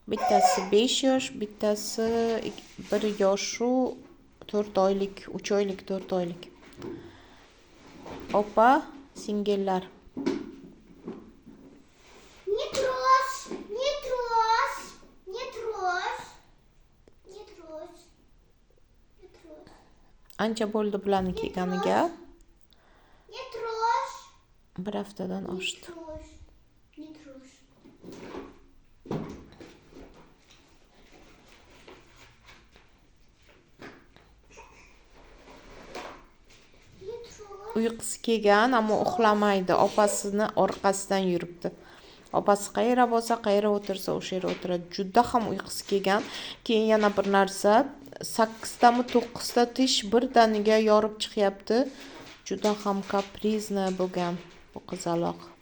Bittasi 5 yosh, bittasi 1 yoshu 4 oylik, 3 oylik, 4 oylik. Opa, singillar. Не трожь, не трожь, не трожь, не трожь, не трожь. Ancha bo'ldi bularni kelganiga. Не трожь, 1 haftadan не oshdi. трожь, не трожь. Не трожь. Uyqusi kelgan, ammo uxlamaydi. Opasini orqasidan yuribdi. Opasi qayerga bo'lsa, qayerga o'tirsa, o'sha yerga o'tiradi. Juda ham uyqusi kelgan. Keyin yana bir narsa, 8 tami 9 ta tish birdaniga yorib chiqyapti. Juda ham kaprizni bo'lgan bu qizaloq.